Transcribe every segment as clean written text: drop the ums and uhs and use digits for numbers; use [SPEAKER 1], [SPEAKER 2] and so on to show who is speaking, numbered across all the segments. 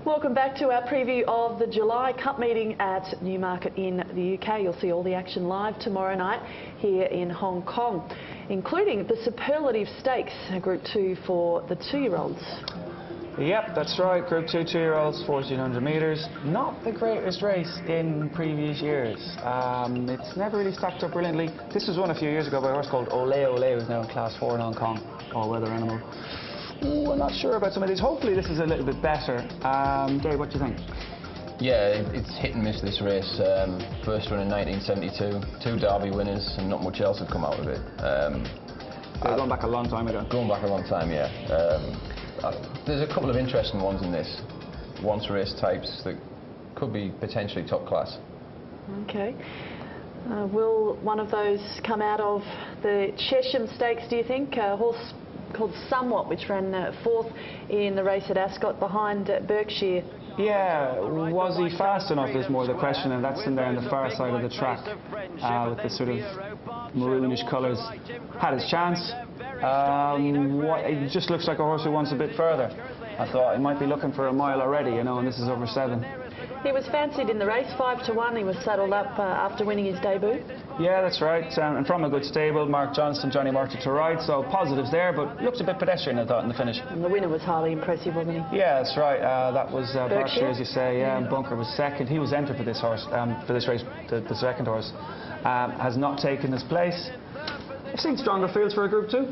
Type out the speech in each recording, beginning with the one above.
[SPEAKER 1] Welcome back to our preview of the July Cup meeting at Newmarket in the UK. You'll see all the action live tomorrow night here in Hong Kong, including the Superlative Stakes, Group 2 for the 2-year-olds.
[SPEAKER 2] Yep, that's right. Group 2 2-year-olds, 1400 metres. Not the greatest race in previous years. It's never really stacked up brilliantly. This was won a few years ago by a horse called Ole Ole, who's now in Class 4 in Hong Kong, all-weather animal. Ooh, I'm not sure about some of these. Hopefully this is a little bit better. Dave, what do you think?
[SPEAKER 3] Yeah, it's hit and miss, this race. First run in 1972, 2 Derby winners, and not much else had come out of it.
[SPEAKER 2] Going back a long time ago.
[SPEAKER 3] Going back a long time, yeah. There's a couple of interesting ones in this. Once race types that could be potentially top class.
[SPEAKER 1] Okay. Will one of those come out of the Chesham Stakes, do you think? A horse called Somewhat, which ran 4th in the race at Ascot behind Berkshire.
[SPEAKER 2] Yeah, was he fast enough is more the question, and that's in there on the far side of the track with the sort of maroonish colours. Had his chance. It just looks like a horse who wants a bit further. I thought he might be looking for a mile already, you know, and this is over 7.
[SPEAKER 1] He was fancied in the race, 5 to 1. He was saddled up after winning his debut.
[SPEAKER 2] Yeah, that's right. And from a good stable, Mark Johnston, Johnny Murtagh to ride, so positives there, but looked a bit pedestrian, I thought, in the finish.
[SPEAKER 1] And the winner was highly impressive, wasn't he?
[SPEAKER 2] Yeah, that's right. That was Berkshire, as you say. Yeah, and Bunker was second. He was entered for this horse, for this race, the second horse. Has not taken his place. I've seen stronger fields for a Group 2.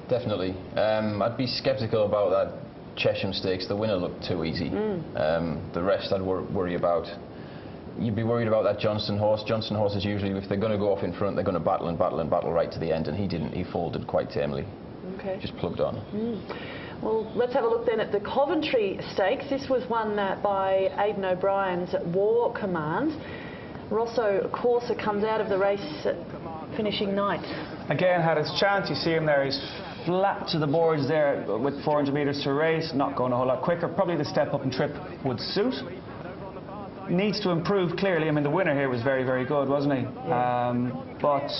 [SPEAKER 3] Definitely. I'd be sceptical about that Chesham Stakes. The winner looked too easy. The rest I'd worry about. You'd be worried about that Johnston horse. Johnston horses usually, if they're going to go off in front, they're going to battle and battle and battle right to the end, and he didn't. He folded quite tamely.
[SPEAKER 1] Okay.
[SPEAKER 3] Just plugged on.
[SPEAKER 1] Well, let's have a look then at the Coventry Stakes. This was won by Aidan O'Brien's War Command. Rosso Corsa comes out of the race finishing 9th.
[SPEAKER 2] Again, had his chance. You see him there. He's flat to the boards there with 400 metres to race. Not going a whole lot quicker. Probably the step up and trip would suit. Needs to improve, clearly. I mean, the winner here was very, very good, wasn't he? Yeah. But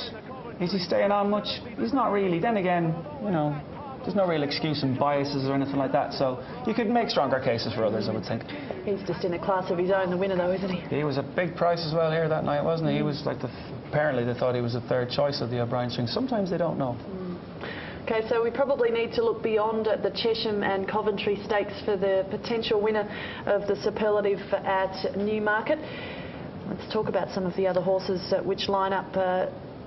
[SPEAKER 2] is he staying on much? He's not really. Then again, you know, there's no real excuse and biases or anything like that. So you could make stronger cases for others, I would think.
[SPEAKER 1] He's just in a class of his own, the winner, though, isn't he?
[SPEAKER 2] He was a big price as well here that night, wasn't he? He was like apparently they thought he was the 3rd choice of the O'Brien string. Sometimes they don't know.
[SPEAKER 1] Okay, so we probably need to look beyond the Chesham and Coventry Stakes for the potential winner of the Superlative at Newmarket. Let's talk about some of the other horses which line up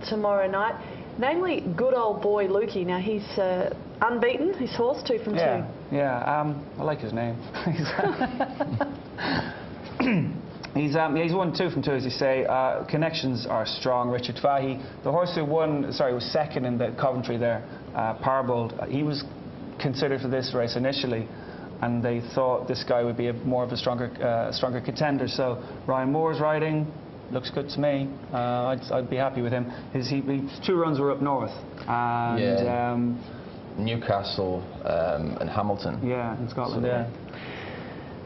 [SPEAKER 1] tomorrow night, namely Good Old Boy Lukey. Now, he's unbeaten, his horse, 2 from 2.
[SPEAKER 2] Yeah, I like his name. He's won 2 from 2, as you say. Connections are strong. Richard Fahey, the horse who was 2nd in the Coventry there, Parbold. He was considered for this race initially, and they thought this guy would be more of a stronger contender. So Ryan Moore's riding looks good to me. I'd be happy with him. His 2 runs were up north, and
[SPEAKER 3] Newcastle and Hamilton.
[SPEAKER 2] Yeah, in Scotland. Yeah.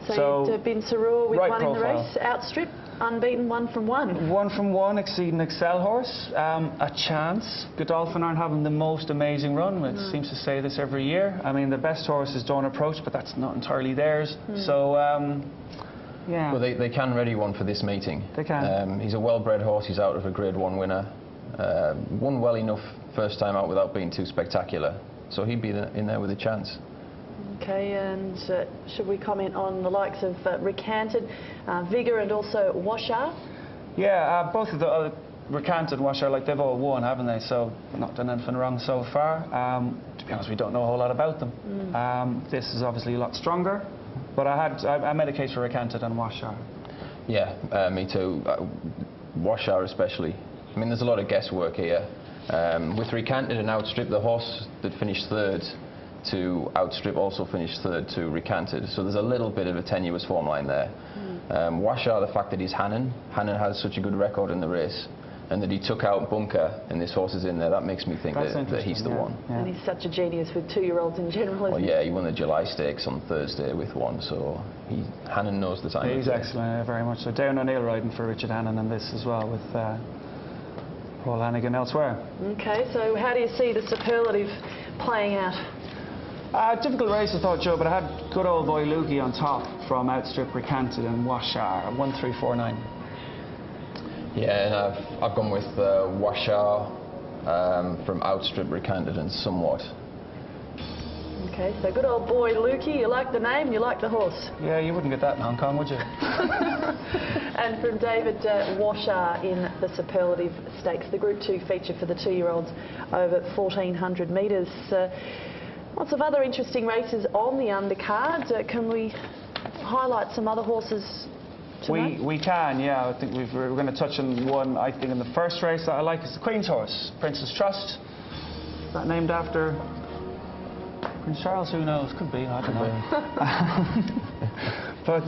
[SPEAKER 1] So you'd been Sarur with
[SPEAKER 2] right
[SPEAKER 1] 1
[SPEAKER 2] profile.
[SPEAKER 1] in the race, outstrip, unbeaten, 1 from 1.
[SPEAKER 2] 1 from 1, exceeding Excel horse. A chance. Godolphin aren't having the most amazing run. It seems to say this every year. I mean, the best horses don't approach, but that's not entirely theirs. So, yeah.
[SPEAKER 3] Well, they can ready one for this meeting.
[SPEAKER 2] They can.
[SPEAKER 3] He's a well-bred horse. He's out of a Grade 1 winner. Won well enough first time out without being too spectacular. So he'd be in there with a chance.
[SPEAKER 1] Okay, and should we comment on the likes of Recanted, Vigor and also Washar?
[SPEAKER 2] Yeah, both of the Recanted and Washar, like they've all won, haven't they? So not done anything wrong so far. To be honest, we don't know a whole lot about them. This is obviously a lot stronger, but I made a case for Recanted and Washar.
[SPEAKER 3] Yeah, me too. Washar especially. I mean, there's a lot of guesswork here. With Recanted and Outstrip, the horse that finished 3rd to Outstrip also finished 3rd to Recanted, so there's a little bit of a tenuous form line there. Washar, the fact that he's Hannon has such a good record in the race, and that he took out Bunker and this horse is in there, that makes me think that he's the one.
[SPEAKER 1] Yeah. And he's such a genius with 2-year-olds in general, isn't
[SPEAKER 3] he? Yeah, he won the July Stakes on Thursday with 1, so Hannon knows the time.
[SPEAKER 2] He's excellent, very much so. Darren O'Neill riding for Richard Hannon in this as well, with Paul Hannigan elsewhere.
[SPEAKER 1] Okay, so how do you see the Superlative playing out?
[SPEAKER 2] Difficult race, I thought, Joe, but I had good old boy Lukey on top from Outstrip, Recanted and Washar, 1-3-4-9.
[SPEAKER 3] Yeah, and I've gone with Washar from Outstrip, Recanted and Somewhat.
[SPEAKER 1] Okay, so good old boy Lukey, you like the name, you like the horse.
[SPEAKER 2] Yeah, you wouldn't get that in Hong Kong, would you?
[SPEAKER 1] And from David, Washar in the Superlative Stakes, the Group 2 feature for the 2-year-olds over 1,400 metres. Lots of other interesting races on the undercard. Can we highlight some other horses tonight?
[SPEAKER 2] We can, yeah. I think we're going to touch on one, I think, in the first race that I like is the Queen's horse, Princess Trust. Is that named after Prince Charles? Who knows? Could be, I don't know. But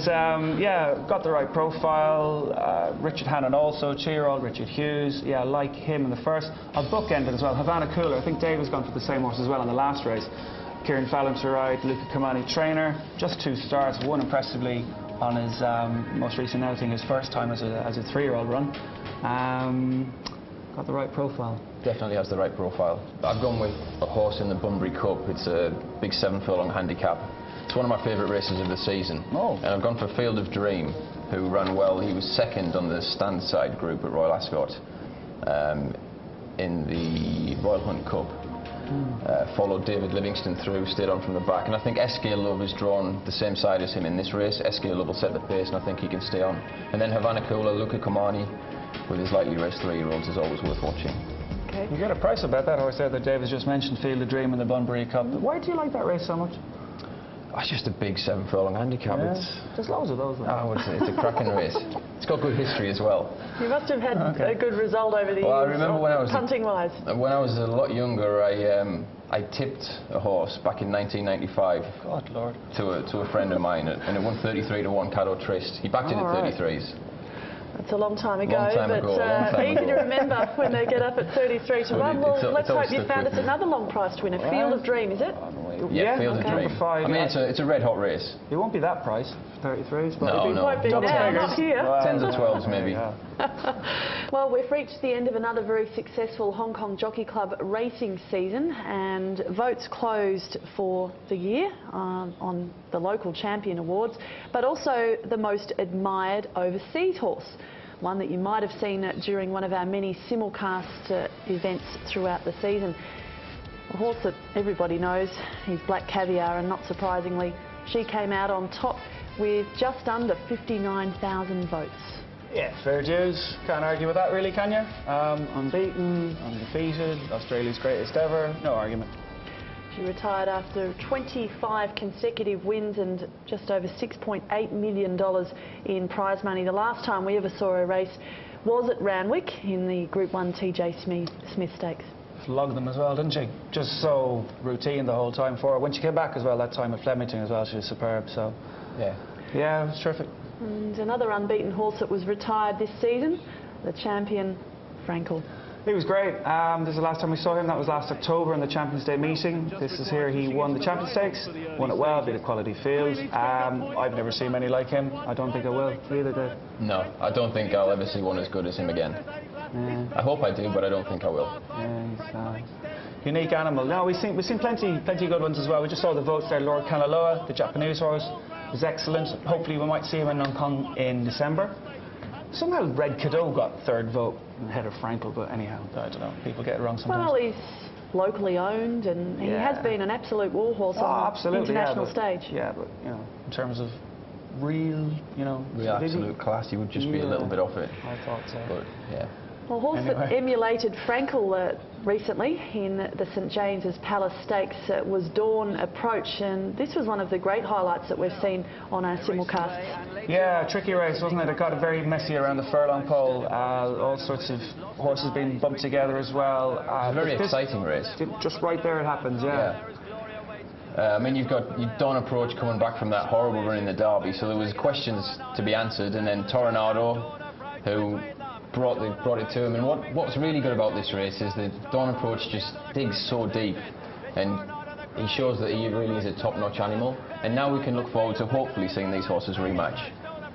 [SPEAKER 2] yeah, got the right profile. Richard Hannon also, 2-year-old Richard Hughes. Yeah, I like him in the first. I'll bookend it as well. Havana Cooler. I think Dave has gone for the same horse as well in the last race. Kieran Fallon to ride, Luca Kamani trainer. Just 2 starts, won impressively on his most recent outing, his first time as a 3-year-old run. Got the right profile.
[SPEAKER 3] Definitely has the right profile. I've gone with a horse in the Bunbury Cup. It's a big 7-furlong handicap. It's one of my favourite races of the season.
[SPEAKER 2] Oh.
[SPEAKER 3] And I've gone for Field of Dream, who ran well. He was second on the Standside group at Royal Ascot in the Royal Hunt Cup. Followed David Livingston through, stayed on from the back, and I think SK Love is drawn the same side as him in this race. SK Love will set the pace, and I think he can stay on. And then Havana Cooler, Luca Kamani, with his lightly raced 3-year-olds, is always worth watching.
[SPEAKER 1] Okay.
[SPEAKER 2] You get a price about that horse there that Dave has just mentioned, Field of Dream in the Bunbury Cup. Why do you like that race so much?
[SPEAKER 3] It's just a big 7-furlong handicap.
[SPEAKER 2] Yeah.
[SPEAKER 3] It's,
[SPEAKER 2] there's loads of those.
[SPEAKER 3] oh, it's a cracking race. It's got good history as well.
[SPEAKER 1] You must have had a good result over the years.
[SPEAKER 3] I remember when I was
[SPEAKER 1] punting-wise.
[SPEAKER 3] When I was a lot younger, I tipped a horse back in 1995.
[SPEAKER 2] God, Lord.
[SPEAKER 3] To a friend of mine, and it won 33-1 Caddo Trist. He backed it at 33s.
[SPEAKER 1] That's a long time ago,
[SPEAKER 3] Long time ago, long time
[SPEAKER 1] easy
[SPEAKER 3] ago.
[SPEAKER 1] to remember when they get up at 33 to 1. Well, let's hope you found us
[SPEAKER 3] with me.
[SPEAKER 1] another long-priced winner. Field of Dream, is it?
[SPEAKER 3] Yeah, Field of Dream.
[SPEAKER 2] Five,
[SPEAKER 3] I mean, it's a red-hot race.
[SPEAKER 2] It won't be that price, 33s. But
[SPEAKER 3] No,
[SPEAKER 1] It won't be now, not here.
[SPEAKER 3] 10s or 12s maybe.
[SPEAKER 1] Well, we've reached the end of another very successful Hong Kong Jockey Club racing season, and votes closed for the year on the local champion awards, but also the most admired overseas horse, one that you might have seen during one of our many simulcast events throughout the season. A horse that everybody knows, he's Black Caviar, and not surprisingly, she came out on top with just under 59,000 votes.
[SPEAKER 2] Yeah, fair dues. Can't argue with that, really, can you? Unbeaten, undefeated, Australia's greatest ever. No argument.
[SPEAKER 1] She retired after 25 consecutive wins and just over $6.8 million in prize money. The last time we ever saw her race was at Randwick in the Group 1 TJ Smith Stakes.
[SPEAKER 2] Flogged them as well, didn't she? Just so routine the whole time for her. When she came back as well, that time at Flemington as well, she was superb. So, yeah, it was terrific.
[SPEAKER 1] And another unbeaten horse that was retired this season, the champion, Frankel.
[SPEAKER 2] He was great. This is the last time we saw him. That was last October in the Champions Day meeting. This is here. He won the Champions Stakes, won it well, beat a quality field. I've never seen many like him. I don't think I will either, Dave.
[SPEAKER 3] No, I don't think I'll ever see one as good as him again.
[SPEAKER 2] Yeah.
[SPEAKER 3] I hope I do, but I don't think I will.
[SPEAKER 2] Yeah, he's unique animal. No, we've seen plenty good ones as well. We just saw the votes there. Lord Kanaloa, the Japanese horse, was excellent. Hopefully we might see him in Hong Kong in December. Somehow Red Cadeau got 3rd vote ahead of Frankel, but anyhow, I don't know. People get it wrong sometimes.
[SPEAKER 1] Well, he's locally owned, and he has been an absolute war horse on the international stage.
[SPEAKER 2] Yeah, but you know, in terms of real,
[SPEAKER 3] real absolute class, he would just be a little bit off it.
[SPEAKER 2] I thought so.
[SPEAKER 3] But yeah.
[SPEAKER 1] Well, a horse that emulated Frankel recently in the St James's Palace Stakes was Dawn Approach, and this was one of the great highlights that we've seen on our simulcasts.
[SPEAKER 2] Yeah, tricky race, wasn't it? It got very messy around the furlong pole. All sorts of horses being bumped together as well.
[SPEAKER 3] A very exciting race.
[SPEAKER 2] Just right there it happens, yeah.
[SPEAKER 3] I mean, you've got Dawn Approach coming back from that horrible run in the Derby, so there was questions to be answered, and then Toronado, who brought it to him. And what's really good about this race is that Dawn Approach just digs so deep, and he shows that he really is a top-notch animal. And now we can look forward to hopefully seeing these horses rematch.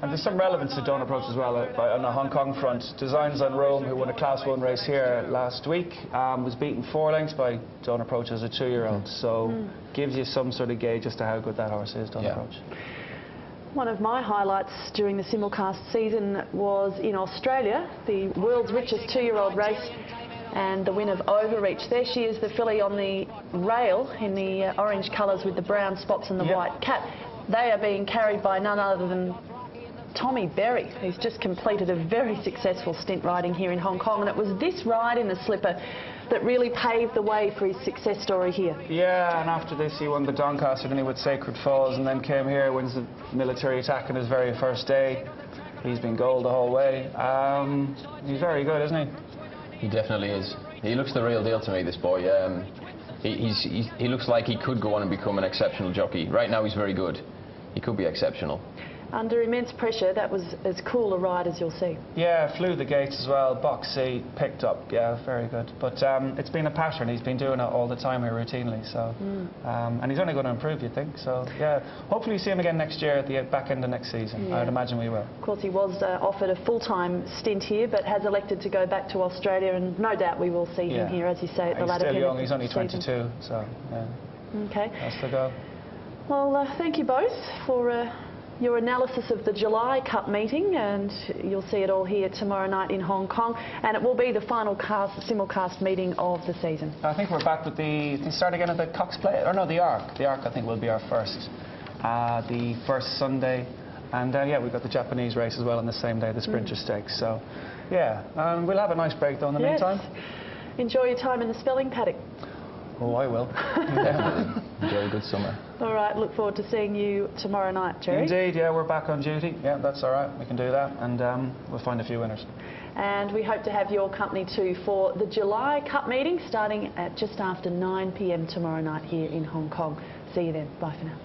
[SPEAKER 2] And there's some relevance to Dawn Approach as well on the Hong Kong front. Designs on Rome, who won a Class 1 race here last week, was beaten 4 lengths by Dawn Approach as a 2-year-old. So gives you some sort of gauge as to how good that horse is, Dawn Approach.
[SPEAKER 1] One of my highlights during the simulcast season was in Australia, the world's richest 2-year-old race, and the win of Overreach. There she is, the filly on the rail in the orange colours with the brown spots and the white cap. They are being carried by none other than Tommy Berry, who's just completed a very successful stint riding here in Hong Kong, and it was this ride in the slipper that really paved the way for his success story here. Yeah,
[SPEAKER 2] and after this he won the Doncaster, then he went Sacred Falls, and then came here, wins the military attack on his very first day. He's been gold the whole way. He's very good, isn't he?
[SPEAKER 3] He definitely is. He looks the real deal to me, this boy. He looks like he could go on and become an exceptional jockey. Right now he's very good. He could be exceptional.
[SPEAKER 1] Under immense pressure, that was as cool a ride as you'll see.
[SPEAKER 2] Yeah, flew the gates as well, box seat, picked up, yeah, very good. But it's been a pattern, he's been doing it all the time here routinely, so... and he's only going to improve, you think, so yeah. Hopefully you see him again next year at the back end of next season. I'd imagine we will.
[SPEAKER 1] Of course, he was offered a full-time stint here, but has elected to go back to Australia, and no doubt we will see him here, as you say, at the latter end of the season.
[SPEAKER 2] He's still young, he's only 22, so yeah.
[SPEAKER 1] Okay.
[SPEAKER 2] That's the go.
[SPEAKER 1] Well, thank you both for... your analysis of the July Cup meeting, and you'll see it all here tomorrow night in Hong Kong, and it will be the final simulcast meeting of the season.
[SPEAKER 2] I think we're back with the start again at the Cox Play, or no, the Arc. The Arc I think will be our first, the first Sunday, and yeah, we've got the Japanese race as well on the same day, the Sprinter Stakes. So yeah, we'll have a nice break though in the meantime.
[SPEAKER 1] Enjoy your time in the spelling paddock.
[SPEAKER 2] Oh, I will.
[SPEAKER 3] Definitely. Enjoy a good summer.
[SPEAKER 1] All right, look forward to seeing you tomorrow night, Jerry.
[SPEAKER 2] Indeed, yeah, we're back on duty. Yeah, that's all right. We can do that, and we'll find a few winners.
[SPEAKER 1] And we hope to have your company too for the July Cup meeting starting at just after 9 p.m. tomorrow night here in Hong Kong. See you then. Bye for now.